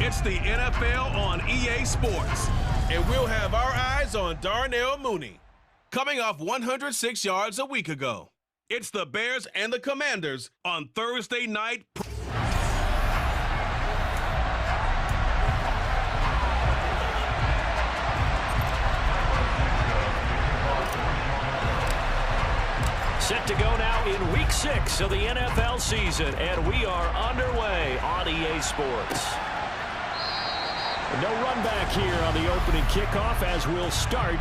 It's the NFL on EA Sports, and we'll have our eyes on Darnell Mooney, coming off 106 yards a week ago. It's the Bears and the Commanders on Thursday night. Set to go now in Week 6 of the NFL season, and we are underway on EA Sports. No run back here on the opening kickoff as we'll start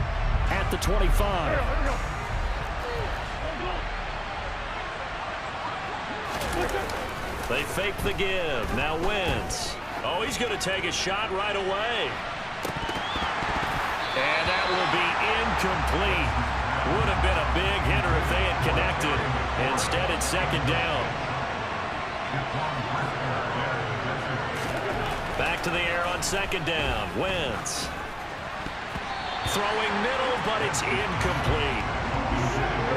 at the 25. They fake the give. Now Wentz. Oh, he's going to take a shot right away. And that will be incomplete. Would have been a big hitter if they had connected. Instead, it's second down. Back to the air on second down. Wentz. Throwing middle, but it's incomplete.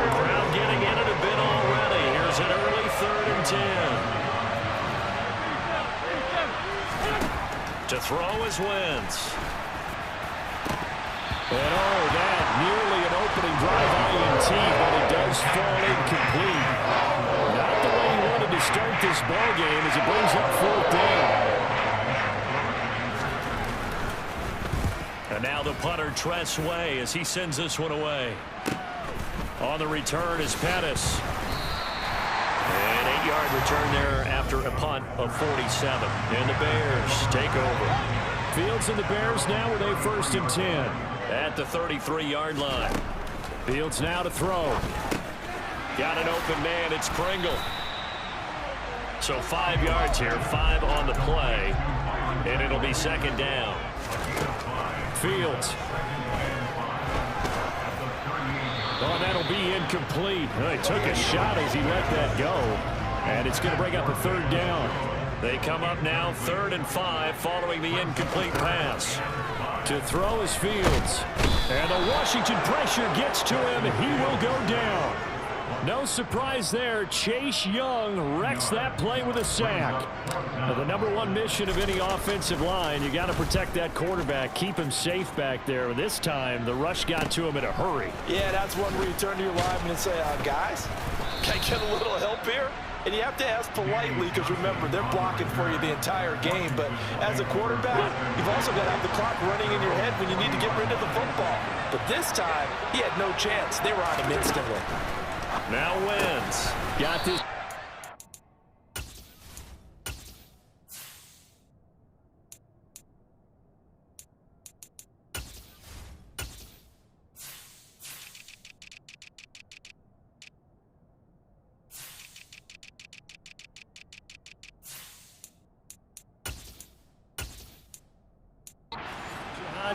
Crowd getting in it a bit already. Here's an early 3rd and 10. To throw is Wentz. And oh, that nearly an opening drive INT, but it does fall incomplete. Not the way he wanted to start this ball game as it brings up 4th down. And now the punter Tress Way as he sends this one away. On the return is Pettis. An 8-yard return there after a punt of 47. And the Bears take over. Fields and the Bears now with a 1st and 10. At the 33-yard line. Fields now to throw. Got an open man. It's Pringle. So 5 yards here, 5 on the play. And it'll be second down. Fields. Oh, that'll be incomplete. He took a shot as he let that go. And it's going to bring up a 3rd down. They come up now 3rd and 5 following the incomplete pass. To throw is Fields. And the Washington pressure gets to him. He will go down. No surprise there. Chase Young wrecks that play with a sack. Now, the #1 mission of any offensive line, you got to protect that quarterback, keep him safe back there. This time, the rush got to him in a hurry. Yeah, that's one where you turn to your lineman and say, guys, can I get a little help here? And you have to ask politely because, remember, they're blocking for you the entire game. But as a quarterback, you've also got to have the clock running in your head when you need to get rid of the football. But this time, he had no chance. They were on him instantly. Now Wentz. Got this.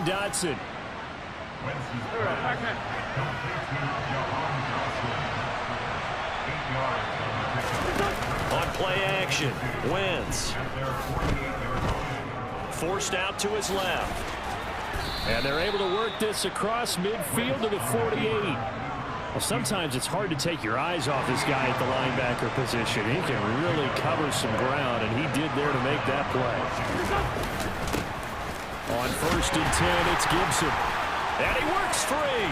Dotson. On play action, Wentz. Forced out to his left. And they're able to work this across midfield to the 48. Well, sometimes it's hard to take your eyes off this guy at the linebacker position. He can really cover some ground, and he did there to make that play. On 1st and 10, it's Gibson. And he works free.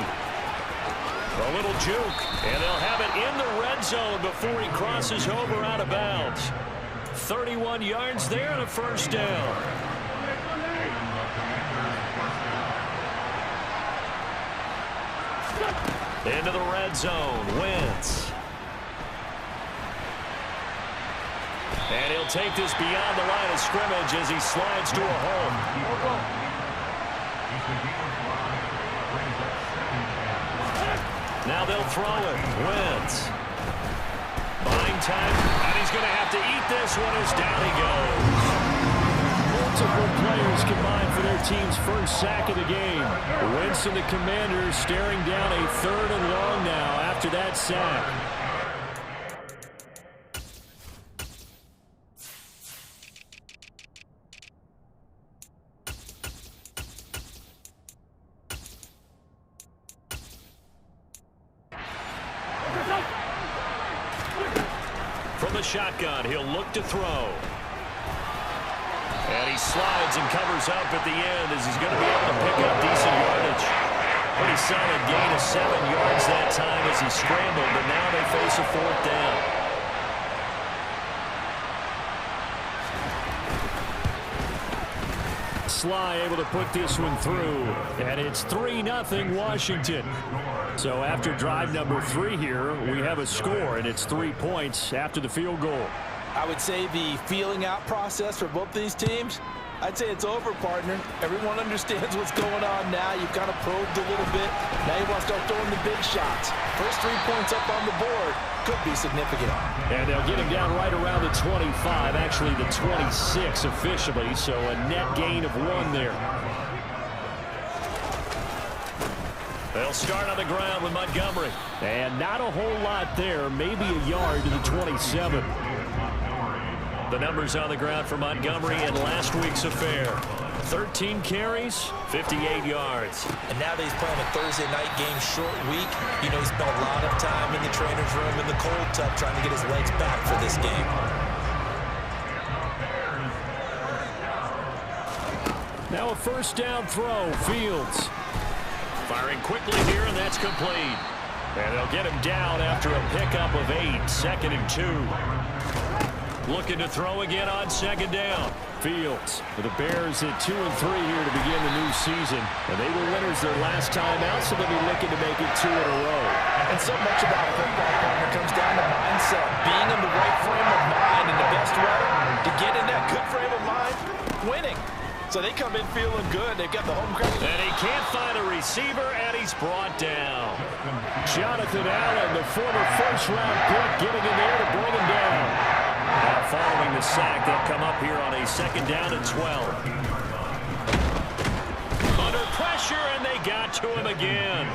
A little juke. And they'll have it in the red zone before he crosses over out of bounds. 31 yards there and a 1st down. Into the red zone. Wentz. And he'll take this beyond the line of scrimmage as he slides to a home. Now they'll throw it. Wentz. Buying time, and he's going to have to eat this one as down he goes. Multiple players combined for their team's first sack of the game. Wentz and the Commanders staring down a 3rd and long now after that sack. From the shotgun, he'll look to throw. And he slides and covers up at the end as he's going to be able to pick up decent yardage. Pretty solid gain of 7 yards that time as he scrambled, but now they face a 4th down. Sly able to put this one through, and it's 3-0 Washington. So after drive number 3 here, we have a score, and it's 3 points after the field goal. I would say the feeling out process for both these teams, I'd say it's over, partner. Everyone understands what's going on now. You've kind of probed a little bit. Now you want to start throwing the big shots. First 3 points up on the board could be significant. And they'll get him down right around the 25, actually the 26 officially, so a net gain of 1 there. They'll start on the ground with Montgomery. And not a whole lot there, maybe a yard to the 27. The numbers on the ground for Montgomery in last week's affair. 13 carries, 58 yards. And now that he's playing a Thursday night game, short week, you know, he spent a lot of time in the trainer's room in the cold tub trying to get his legs back for this game. Now a first down throw, Fields. Firing quickly here, and that's complete. And they'll get him down after a pickup of 8, 2nd and 2. Looking to throw again on 2nd down. Fields with the Bears at 2-3 here to begin the new season. And they were winners their last time out, so they'll be looking to make it 2 in a row. And so much about football, partner, comes down to mindset. Being in the right frame of mind, and the best way to get in that good frame of mind, winning. So they come in feeling good. They've got the home crowd. And he can't find a receiver, and he's brought down. Jonathan Allen, the former first-round pick, getting in there to bring him down. Now following the sack, they'll come up here on a 2nd down and 12. Under pressure, and they got to him again.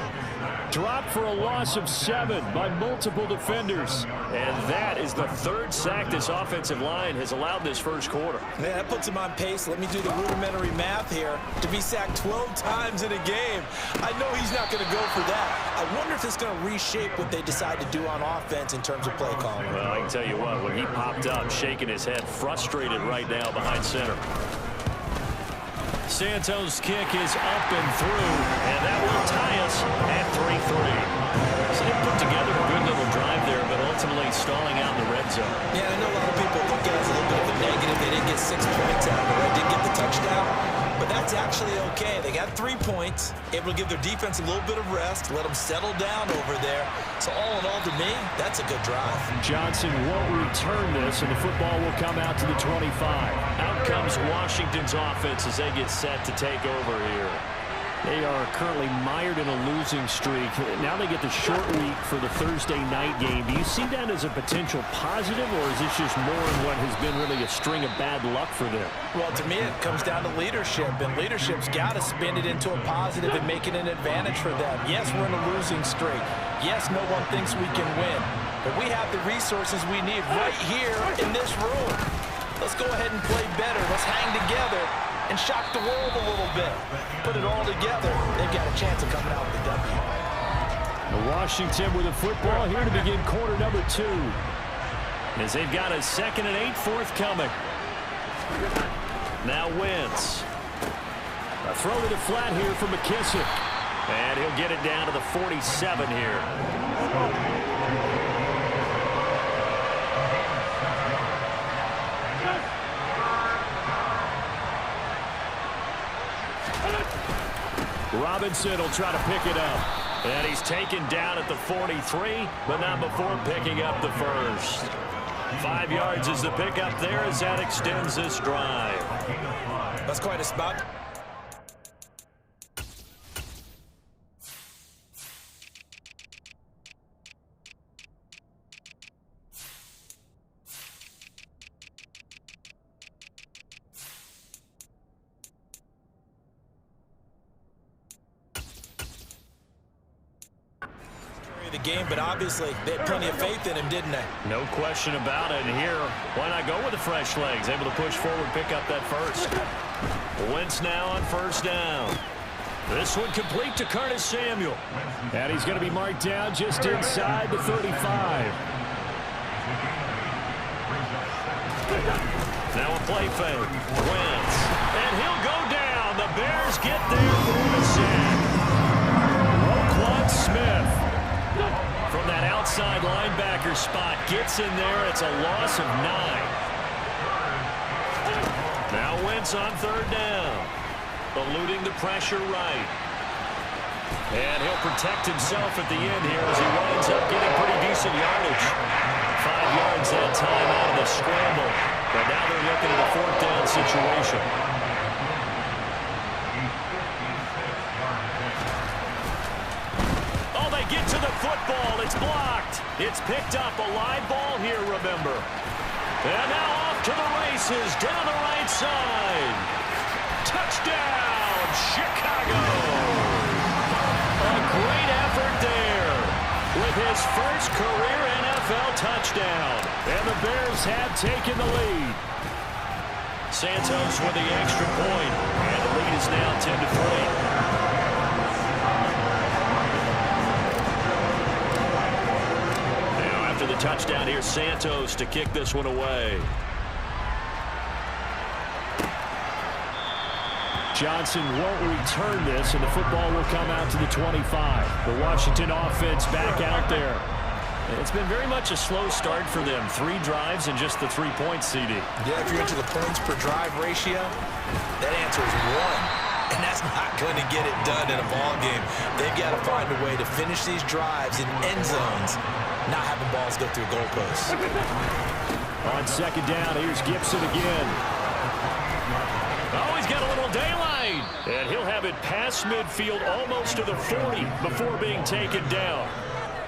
Dropped for a loss of 7 by multiple defenders. And that is the 3rd sack this offensive line has allowed this first quarter. Man, that puts him on pace. Let me do the rudimentary math here. To be sacked 12 times in a game, I know he's not going to go for that. I wonder if it's going to reshape what they decide to do on offense in terms of play calling. Well, I can tell you what, when he popped up, shaking his head, frustrated right now behind center. Santos' kick is up and through, and that will tie us at 3-3. So they put together a good little drive there, but ultimately stalling out in the red zone. Yeah, I know a lot of people look at it as a little bit of a negative. They didn't get 6 points out of it. They didn't get the touchdown, but that's actually okay. They got 3 points, able to give their defense a little bit of rest, let them settle down over there. So all in all, to me, that's a good drive. Johnson won't return this, and the football will come out to the 25. Out comes Washington's offense as they get set to take over here. They are currently mired in a losing streak. Now they get the short week for the Thursday night game. Do you see that as a potential positive, or is this just more in what has been really a string of bad luck for them? Well, to me, it comes down to leadership, and leadership's got to spin it into a positive and make it an advantage for them. Yes, we're in a losing streak. Yes, no one thinks we can win, but we have the resources we need right here in this room. Let's go ahead and play better. Let's hang together and shock the world a little bit. Put it all together. They've got a chance of coming out with the W. Washington with the football here to begin quarter number 2. As they've got a 2nd and 8 forthcoming. Now Wentz. A throw to the flat here for McKissick. And he'll get it down to the 47 here. Robinson will try to pick it up. And he's taken down at the 43, but not before picking up the first. 5 yards is the pickup there as that extends this drive. That's quite a spot. The game, but obviously they had plenty of faith in him, didn't they? No question about it. And here, why not go with the fresh legs? Able to push forward, pick up that first. Wentz now on first down. This one complete to Curtis Samuel. And he's going to be marked down just inside the 35. Now a play fake. Wentz. And he'll go down. The Bears get there for the sack. Roquan Smith from that outside linebacker spot gets in there. It's a loss of 9. Now Wentz on third down. Eluding the pressure right. And he'll protect himself at the end here as he winds up getting pretty decent yardage. 5 yards that time out of the scramble. But now they're looking at a fourth down situation. Oh, they get to the football. It's blocked. It's picked up. A live ball here, remember. And now off to the races down the right side. Touchdown, Chicago. A great effort there with his first career NFL touchdown. And the Bears have taken the lead. Santos with the extra point. And the lead is now 10-3. The touchdown here, Santos to kick this one away. Johnson won't return this, and the football will come out to the 25. The Washington offense back out there. It's been very much a slow start for them. 3 drives and just the 3 points, CD. Yeah, if you're into the points per drive ratio, that answer is 1. And that's not going to get it done in a ball game. They've got to find a way to finish these drives in end zones, not having balls go through goalposts. On second down, here's Gibson again. Oh, he's got a little daylight. And he'll have it past midfield almost to the 40 before being taken down.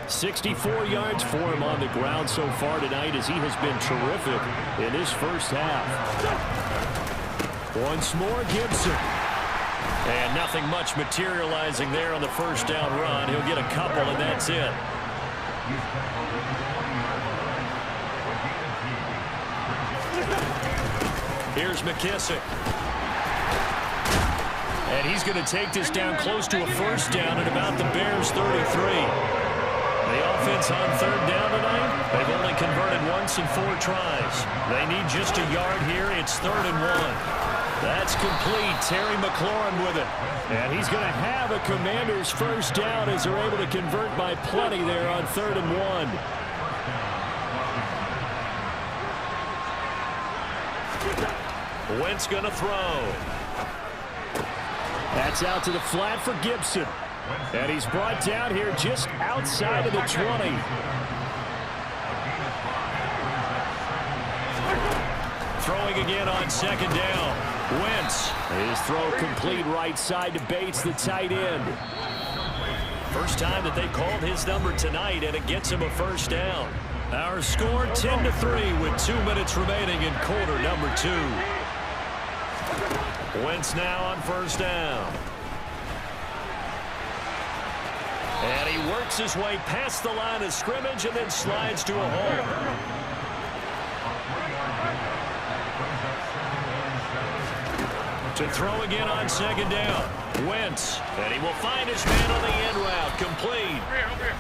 64 yards for him on the ground so far tonight as he has been terrific in his first half. Once more, Gibson. And nothing much materializing there on the first down run. He'll get a couple, and that's it. Here's McKissick. And he's going to take this down close to a first down at about the Bears' 33. The offense on third down tonight, they've only converted once in 4 tries. They need just a yard here. It's 3rd and 1. That's complete. Terry McLaurin with it. And he's going to have a Commanders first down as they're able to convert by plenty there on 3rd and 1. Wentz going to throw. That's out to the flat for Gibson. And he's brought down here just outside of the 20. Throwing again on second down. Wentz. His throw complete right side to Bates, the tight end. First time that they called his number tonight, and it gets him a first down. Our score 10-3 with 2 minutes remaining in quarter number 2. Wentz now on first down. And he works his way past the line of scrimmage and then slides to a hole. To throw again on second down. Wentz. And he will find his man on the end route. Complete.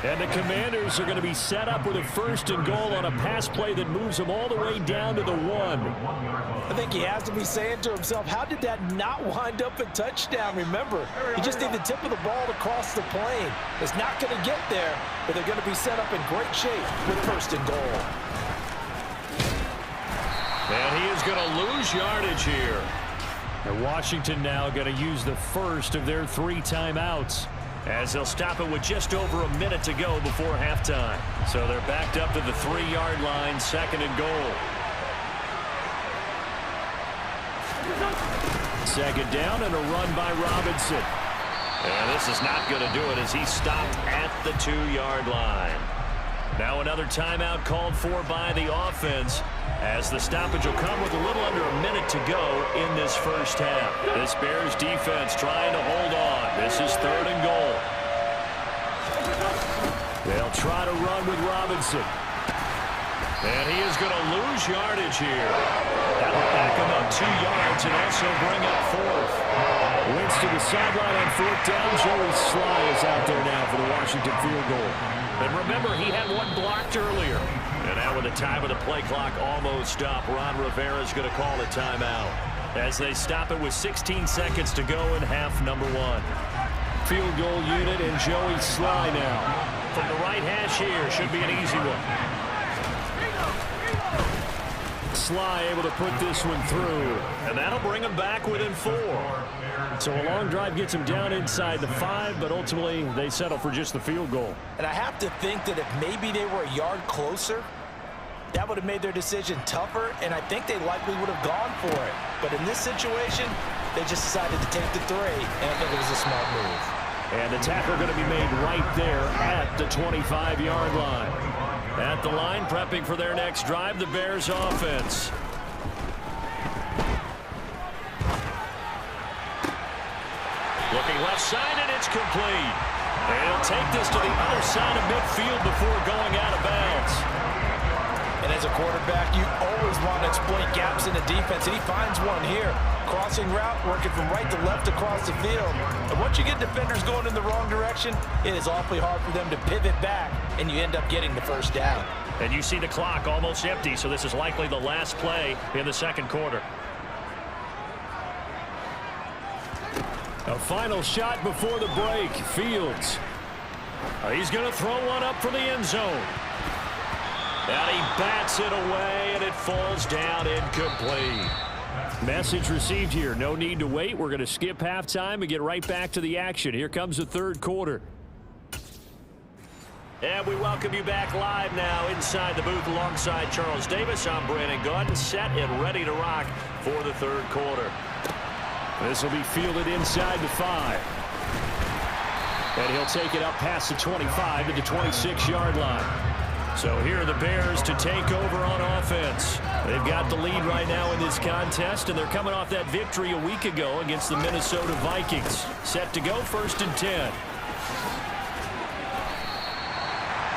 And the Commanders are going to be set up with a 1st and goal on a pass play that moves them all the way down to the 1. I think he has to be saying to himself, how did that not wind up a touchdown? Remember, you just need the tip of the ball to cross the plane. It's not going to get there, but they're going to be set up in great shape with 1st and goal. And he is going to lose yardage here. And Washington now going to use the first of their 3 timeouts as they'll stop it with just over a minute to go before halftime. So they're backed up to the 3-yard line, 2nd and goal. 2nd down and a run by Robinson. And this is not going to do it as he stopped at the 2-yard line. Now another timeout called for by the offense as the stoppage will come with a little under a minute to go in this first half. This Bears defense trying to hold on. This is 3rd and goal. They'll try to run with Robinson. And he is going to lose yardage here. That'll back him up 2 yards and also bring up 4th. Wentz to the sideline on 4th down. Joey Sly is out there now for the Washington field goal. And remember, he had one blocked earlier. And now with the time of the play clock almost up, Ron Rivera's going to call a timeout as they stop it with 16 seconds to go in half number 1. Field goal unit and Joey Sly now. From the right hash here, should be an easy one. Sly able to put this one through. And that'll bring him back within 4. So a long drive gets him down inside the 5, but ultimately they settle for just the field goal. And I have to think that if maybe they were a yard closer, that would have made their decision tougher, and I think they likely would have gone for it. But in this situation, they just decided to take the 3, and I think it was a smart move. And the tackle going to be made right there at the 25-yard line. At the line, prepping for their next drive, the Bears offense. Looking left side, and it's complete. They'll take this to the other side of midfield before going out of bounds. And as a quarterback, you always want to exploit gaps in the defense, and he finds one here. Crossing route, working from right to left across the field. And once you get defenders going in the wrong direction, it is awfully hard for them to pivot back, and you end up getting the first down. And you see the clock almost empty, so this is likely the last play in the second quarter. A final shot before the break. Fields. He's going to throw one up for the end zone. And he bats it away, and it falls down incomplete. Message received here. No need to wait. We're going to skip halftime and get right back to the action. Here comes the third quarter. And we welcome you back live now inside the booth alongside Charles Davis. I'm Brandon Gaudin, set and ready to rock for the third quarter. This will be fielded inside the 5. And he'll take it up past the 25 to the 26-yard line. So here are the Bears to take over on offense. They've got the lead right now in this contest, and they're coming off that victory a week ago against the Minnesota Vikings. Set to go, 1st and 10.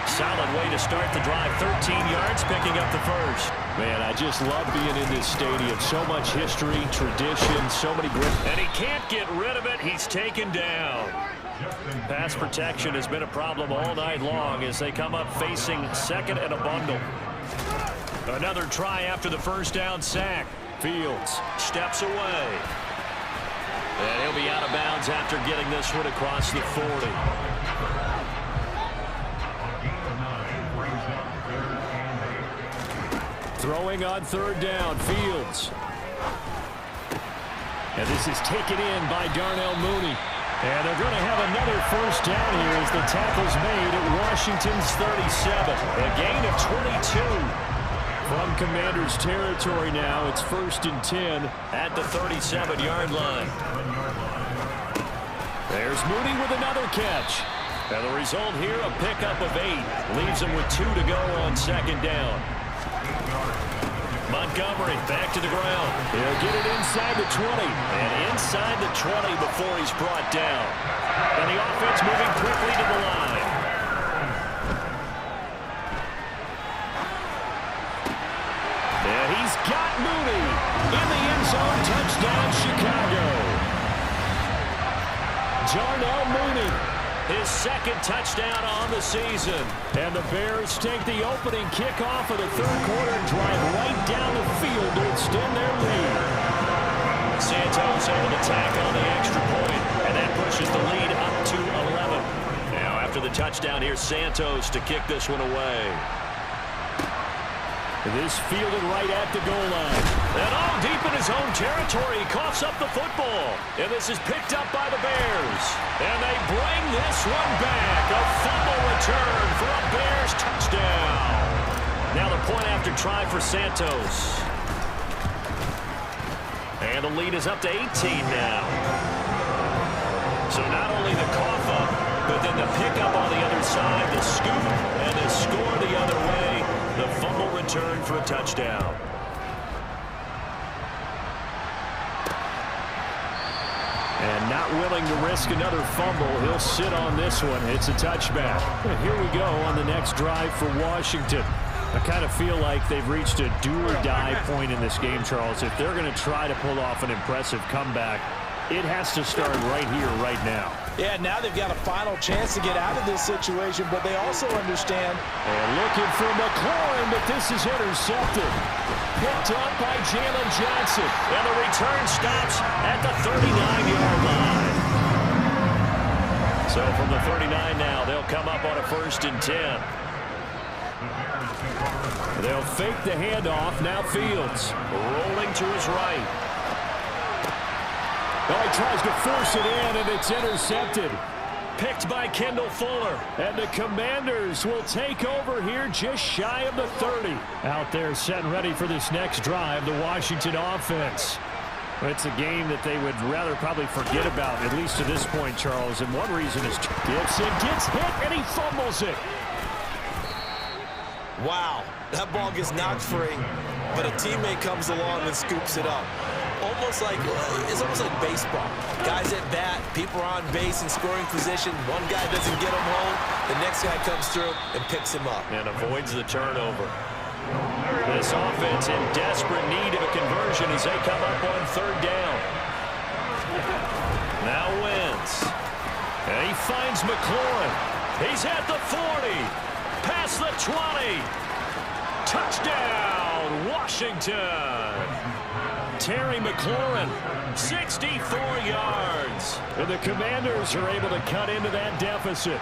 Solid way to start the drive. 13 yards, picking up the first. Man, I just love being in this stadium. So much history, tradition, so many great... And he can't get rid of it. He's taken down. Pass protection has been a problem all night long as they come up facing second and a bundle. Another try after the first down sack. Fields steps away. And he'll be out of bounds after getting this one across the 40. Throwing on 3rd down, Fields. And this is taken in by Darnell Mooney. And they're going to have another first down here as the tackle's made at Washington's 37. A gain of 22. From Commanders territory now, it's 1st and 10 at the 37-yard line. There's Mooney with another catch. And the result here, a pickup of 8. Leaves him with 2 to go on 2nd down. Montgomery back to the ground. He'll get it inside the 20. And inside the 20 before he's brought down. And the offense moving quickly to the line. And he's got Mooney in the end zone. Touchdown, Chicago. Darnell Mooney. His 2nd touchdown on the season. And the Bears take the opening kickoff of the 3rd quarter and drive right down the field to extend their lead. Santos able to tack on the extra point, and that pushes the lead up to 11. Now after the touchdown, here's Santos to kick this one away. This fielded right at the goal line. And all deep in his own territory, he coughs up the football. And this is picked up by the Bears. And they bring this one back. A fumble return for a Bears touchdown. Now the point after try for Santos. And the lead is up to 18 now. So not only the cough up, but then the pickup on the other side, the scoop, and the score the other way. The fumble return for a touchdown. And not willing to risk another fumble, he'll sit on this one. It's a touchback. And here we go on the next drive for Washington. I kind of feel like they've reached a do-or-die point in this game, Charles. If they're going to try to pull off an impressive comeback, it has to start right here, right now. Yeah, now they've got a final chance to get out of this situation, but they also understand. And looking for McLaurin, but this is intercepted. Picked up by JAYLON Johnson. And the return stops at the 39-yard line. So from the 39 now, they'll come up on a 1st and 10. They'll fake the handoff. Now Fields. Rolling to his right. Oh, he tries to force it in, and it's intercepted. Picked by Kendall Fuller. And the Commanders will take over here just shy of the 30. Out there set and ready for this next drive, the Washington offense. It's a game that they would rather probably forget about, at least to this point, Charles. And one reason is Gibson gets hit, and he fumbles it. Wow, that ball gets knocked free, but a teammate comes along and scoops it up. It's almost like baseball. Guys at bat, people are on base in scoring position. One guy doesn't get him home, the next guy comes through and picks him up. And avoids the turnover. This offense in desperate need of a conversion as they come up on 3rd down. Now Wentz. And he finds McLaurin. He's at the 40. Past the 20. Touchdown, Washington. Terry McLaurin, 64 yards. And the Commanders are able to cut into that deficit.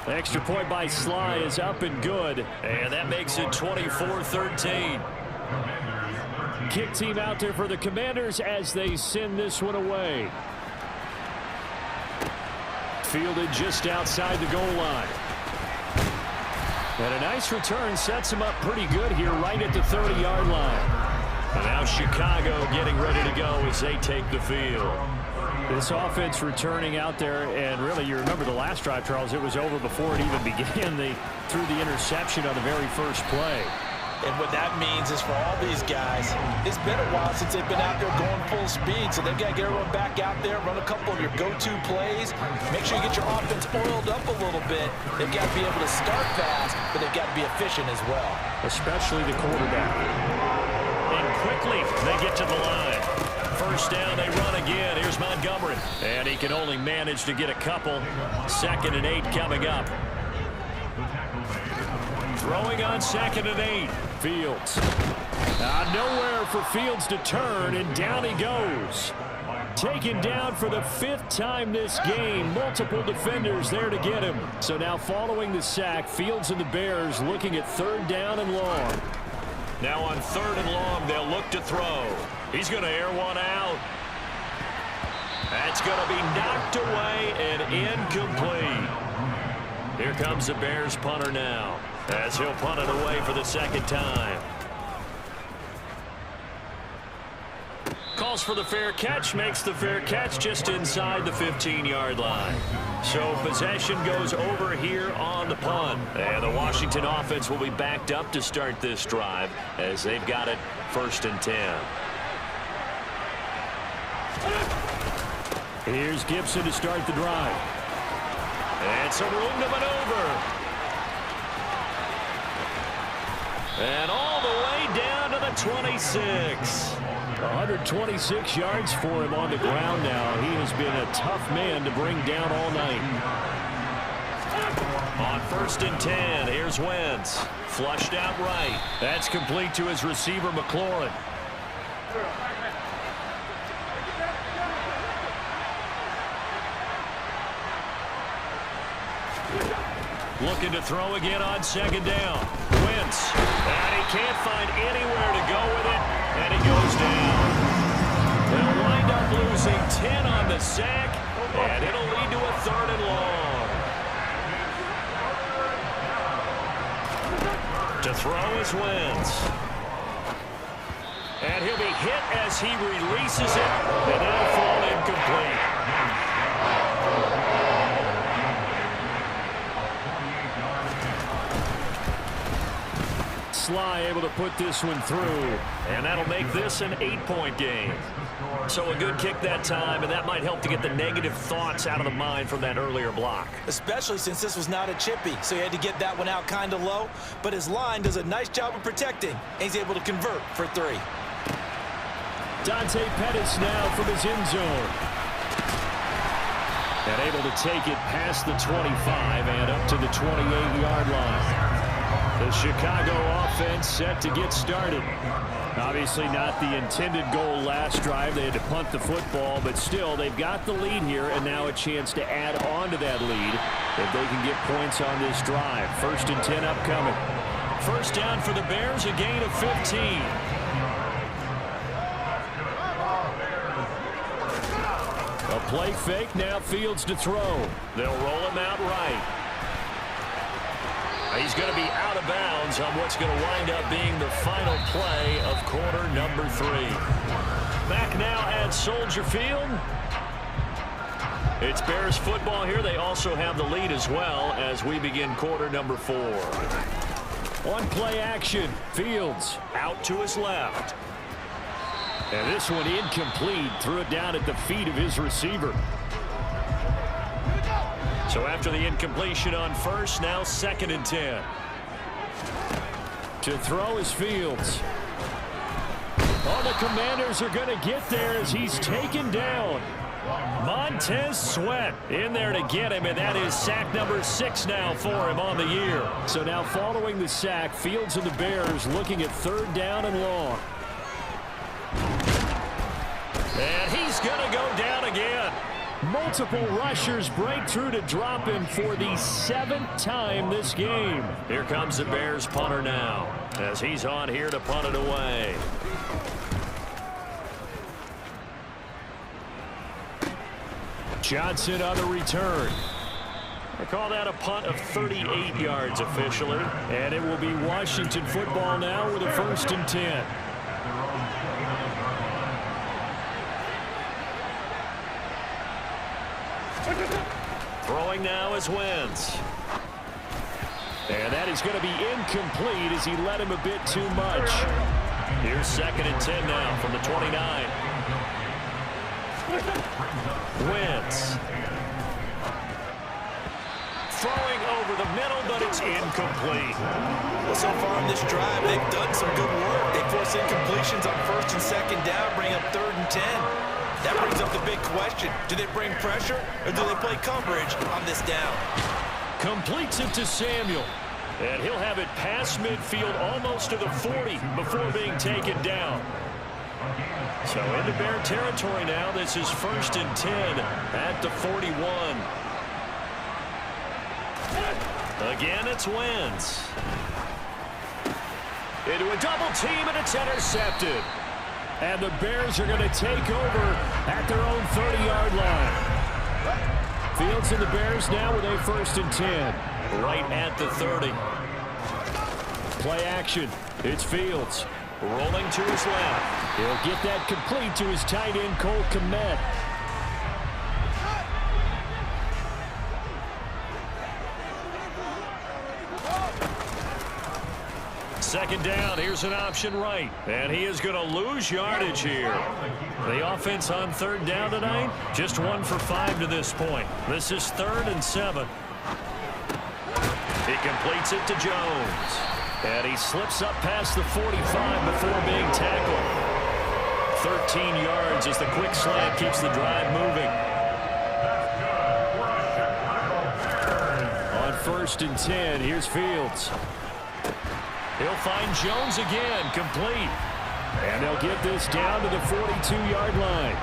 The extra point by Sly is up and good. And that makes it 24-13. Kick team out there for the Commanders as they send this one away. Fielded just outside the goal line. And a nice return sets him up pretty good here right at the 30-yard line. And now Chicago getting ready to go as they take the field. This offense returning out there, and really, you remember the last drive, Charles, it was over before it even began. They threw the interception on the very first play. And what that means is for all these guys, it's been a while since they've been out there going full speed, so they've got to get everyone back out there, run a couple of your go-to plays, make sure you get your offense oiled up a little bit. They've got to be able to start fast, but they've got to be efficient as well. Especially the quarterback. And quickly, they get to the line. 1st down, they run again. Here's Montgomery. And he can only manage to get a couple. 2nd and 8 coming up. Throwing on 2nd and 8. Fields. Nowhere for Fields to turn, and down he goes. Taken down for the 5th time this game. Multiple defenders there to get him. So now following the sack, Fields and the Bears looking at 3rd down and long. Now on 3rd and long, they'll look to throw. He's going to air one out. That's going to be knocked away and incomplete. Here comes the Bears punter now, as he'll punt it away for the 2nd time. Calls for the fair catch, makes the fair catch just inside the 15-yard line. So possession goes over here on the punt. And the Washington offense will be backed up to start this drive as they've got it 1st and 10. Here's Gibson to start the drive. And some room to maneuver. And all the way down to the 26. 126 yards for him on the ground now. He has been a tough man to bring down all night. On 1st and 10, here's Wentz. Flushed out right. That's complete to his receiver, McLaurin. Looking to throw again on 2nd down. Wentz. And he can't find anywhere to go with it. And he goes down. They'll wind up losing 10 on the sack. And it'll lead to a 3rd and long. To throw is Wentz. And he'll be hit as he releases it. And that'll fall incomplete. Sly able to put this one through. And that'll make this an 8-point game. So a good kick that time, and that might help to get the negative thoughts out of the mind from that earlier block. Especially since this was not a chippy, so he had to get that one out kind of low. But his line does a nice job of protecting, and he's able to convert for 3. Dante Pettis now from his end zone. And able to take it past the 25 and up to the 28-yard line. The Chicago offense set to get started. Obviously not the intended goal last drive. They had to punt the football, but still they've got the lead here and now a chance to add on to that lead if they can get points on this drive. 1st and 10 upcoming. First down for the Bears, a gain of 15. A play fake, now Fields to throw. They'll roll him out right. He's going to be out of bounds on what's going to wind up being the final play of quarter number 3. Back now at Soldier Field. It's Bears football here. They also have the lead as well as we begin quarter number 4. On play action, Fields Out to his left. and this one incomplete. Threw it down at the feet of his receiver. So after the incompletion on first, now 2nd and 10. To throw is Fields. Oh, the Commanders are going to get there as he's taken down. Montez Sweat in there to get him, and that is sack number 6 now for him on the year. So now following the sack, Fields and the Bears looking at 3rd down and long. And he's going to go down again. Multiple rushers break through to drop him for the 7th time this game. Here comes the Bears punter now as he's on here to punt it away. Johnson on the return. I call that a punt of 38 yards officially. And it will be Washington football now with a 1st and 10. Throwing now is Wentz. And that is going to be incomplete as he led him a bit too much. Here's 2nd and 10 now from the 29. Wentz. Throwing over the middle, but it's incomplete. Well, so far on this drive, they've done some good work. They force incompletions on 1st and 2nd down, bring up 3rd and 10. That brings up the big question. Do they bring pressure or do they play coverage on this down? Completes it to Samuel. And he'll have it past midfield almost to the 40 before being taken down. So into Bear territory now. This is 1st and 10 at the 41. Again, it's Wentz. Into a double team, and it's intercepted. And the Bears are going to take over at their own 30-yard line. Fields and the Bears now with a 1st and 10. Right at the 30. Play action. It's Fields. Rolling to his left. He'll get that complete to his tight end, Cole Kmet. Second down, here's an option right. And he is going to lose yardage here. The offense on 3rd down tonight, just 1 for 5 to this point. This is 3rd and 7. He completes it to Jones. And he slips up past the 45 before being tackled. 13 yards as the quick slant keeps the drive moving. On 1st and 10, here's Fields. He'll find Jones again, complete. And they'll get this down to the 42-yard line.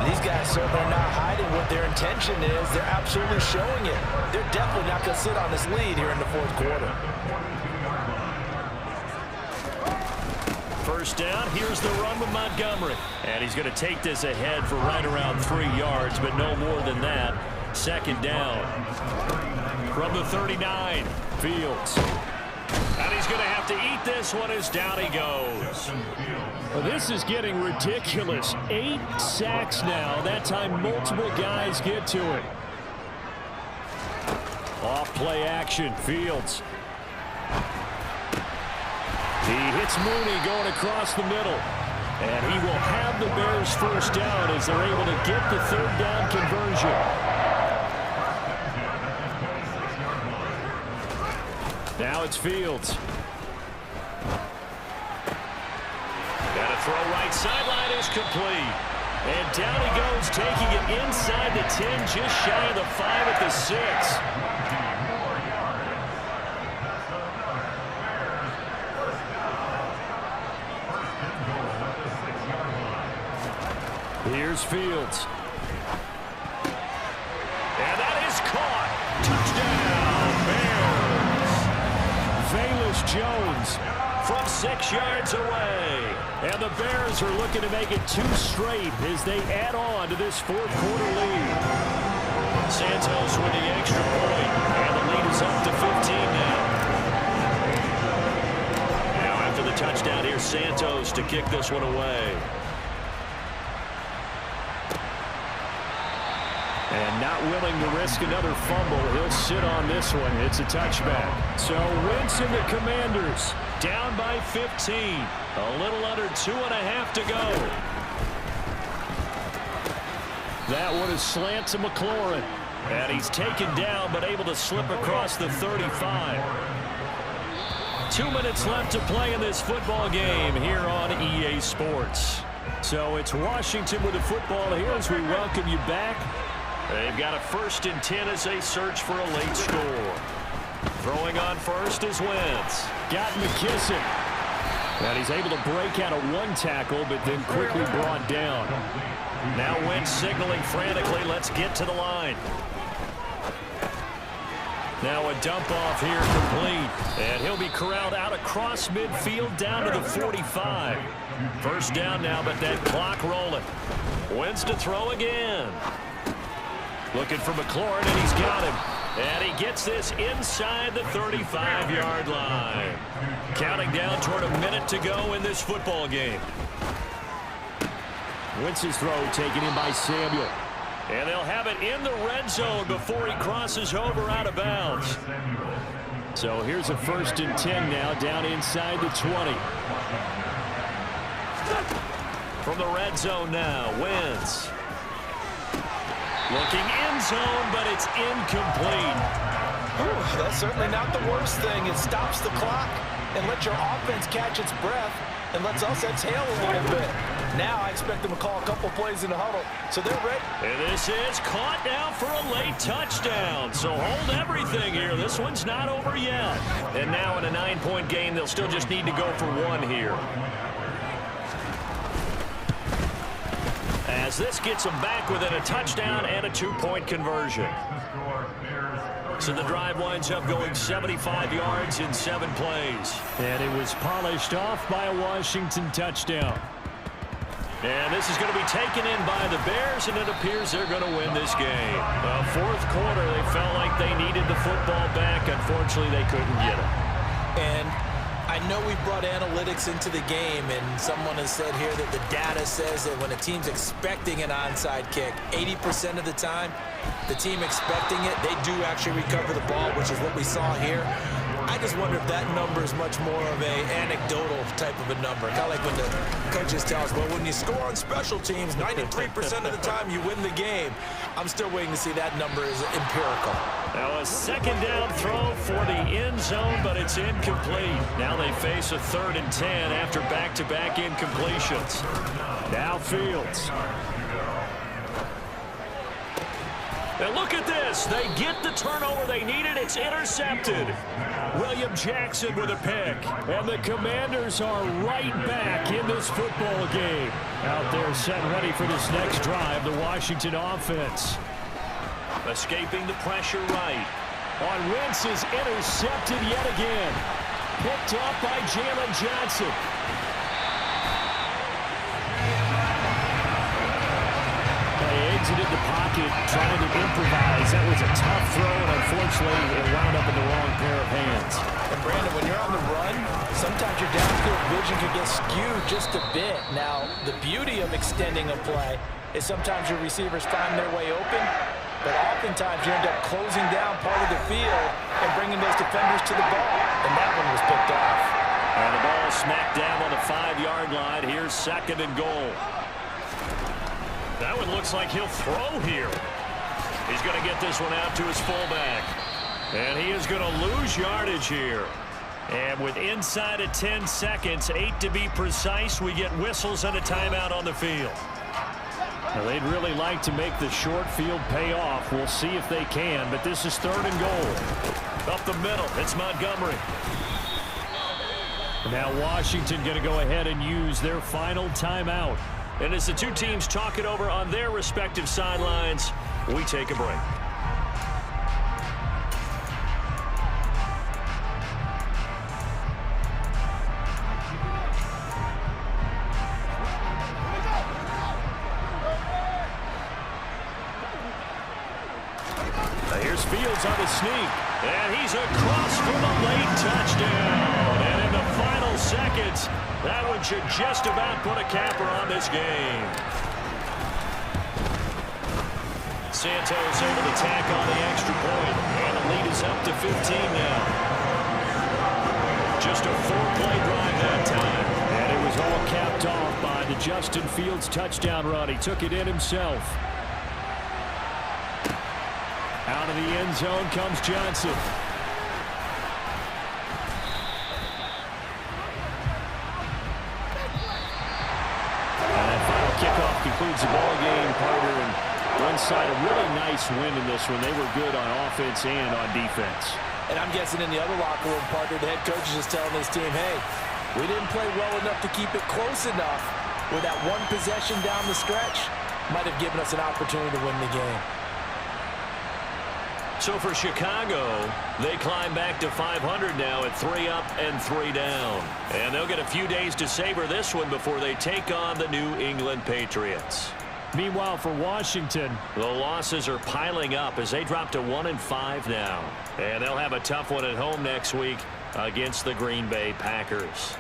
These guys certainly are not hiding what their intention is. They're absolutely showing it. They're definitely not going to sit on this lead here in the 4th quarter. First down, here's the run with Montgomery. And he's going to take this ahead for right around 3 yards, but no more than that. 2nd down. From the 39, Fields. and he's going to have to eat this one as down he goes. Well, this is getting ridiculous. 8 sacks now. That time multiple guys get to it. Off play action, Fields. He hits Mooney going across the middle. And he will have the Bears 1st down as they're able to get the 3rd down conversion. Now it's Fields. And a throw right sideline is complete. And down he goes, taking it inside the 10, just shy of the 5 at the 6. Here's Fields. And that is caught. Touchdown, Bears. Velus Jones from 6 yards away. And the Bears are looking to make it 2 straight as they add on to this fourth-quarter lead. Santos with the extra point, and the lead is up to 15 now. Now after the touchdown, here's Santos to kick this one away. And not willing to risk another fumble, he'll sit on this one. It's a touchback. So Wentz and the Commanders down by 15. A little under 2.5 to go. That one is slant to McLaurin. And he's taken down, but able to slip across the 35. 2 minutes left to play in this football game here on EA Sports. So it's Washington with the football here as we welcome you back. They've got a 1st and 10 as they search for a late score. Throwing on first is Wentz. Got McKissick. And he's able to break out of 1 tackle, but then quickly brought down. Now Wentz signaling frantically, let's get to the line. Now a dump off here complete. And he'll be corralled out across midfield down to the 45. First down now, but that clock rolling. Wentz to throw again. Looking for McLaurin, and he's got him. And he gets this inside the 35-yard line. Counting down toward a minute to go in this football game. Wentz's throw taken in by Samuel. And they'll have it in the red zone before he crosses over out of bounds. So here's a 1st and 10 now, down inside the 20. From the red zone now, Wentz. Looking end zone, but it's incomplete. That's certainly not the worst thing. It stops the clock and lets your offense catch its breath and lets us exhale a little bit. Now I expect them to call a couple plays in the huddle, so they're ready. And this is caught now for a late touchdown. So hold everything here. This one's not over yet. And now in a 9-point game, they'll still just need to go for 1 here. As this gets them back within a touchdown and a 2-point conversion. So the drive winds up going 75 yards in 7 plays. And it was polished off by a Washington touchdown. And this is going to be taken in by the Bears, and it appears they're going to win this game. The 4th quarter, they felt like they needed the football back. Unfortunately, they couldn't get it. And I know we brought analytics into the game, and someone has said here that the data says that when a team's expecting an onside kick, 80% of the time, the team expecting it, they do actually recover the ball, which is what we saw here. I just wonder if that number is much more of a anecdotal type of a number. Kind of like when the coaches tell us, well, when you score on special teams, 93% of the time you win the game. I'm still waiting to see that number is empirical. Now a 2nd down throw for the end zone, but it's incomplete. Now they face a 3rd and 10 after back-to-back incompletions. Now Fields. Now look at this. They get the turnover they needed. It's intercepted. William Jackson with a pick. And the Commanders are right back in this football game. Out there set and ready for this next drive, the Washington offense. Escaping the pressure right. On Wentz is intercepted yet again. Picked up by JAYLON Johnson. Exited the pocket, trying to improvise. That was a tough throw, and unfortunately, it wound up in the wrong pair of hands. And Brandon, when you're on the run, sometimes your downfield vision can get skewed just a bit. Now, the beauty of extending a play is sometimes your receivers find their way open, but oftentimes you end up closing down part of the field and bringing those defenders to the ball, and that one was picked off. And the ball smacked down on the 5-yard line. Here's 2nd and goal. That one looks like he'll throw here. He's going to get this one out to his fullback. And he is going to lose yardage here. And with inside of 10 seconds, 8 to be precise, we get whistles and a timeout on the field. Now, they'd really like to make the short field pay off. We'll see if they can, but this is 3rd and goal. Up the middle, it's Montgomery. Now Washington going to go ahead and use their final timeout. And as the two teams talk it over on their respective sidelines, we take a break. Here's Fields on the sneak. And he's across for the late touchdown. And in the final seconds, that one should just about put a capper on this game. Santos able to tack on the extra point. And the lead is up to 15 now. Just a 4-play drive that time. And it was all capped off by the Justin Fields touchdown run. He took it in himself. Out of the end zone comes Johnson. And that final kickoff concludes the ball game, partner. And one side, a really nice win in this one. They were good on offense and on defense. And I'm guessing in the other locker room, partner, the head coach is just telling his team, hey, we didn't play well enough to keep it close enough where that one possession down the stretch might have given us an opportunity to win the game. So for Chicago, they climb back to 500 now at 3 up and 3 down. And they'll get a few days to savor this one before they take on the New England Patriots. Meanwhile, for Washington, the losses are piling up as they drop to 1-5 now. And they'll have a tough one at home next week against the Green Bay Packers.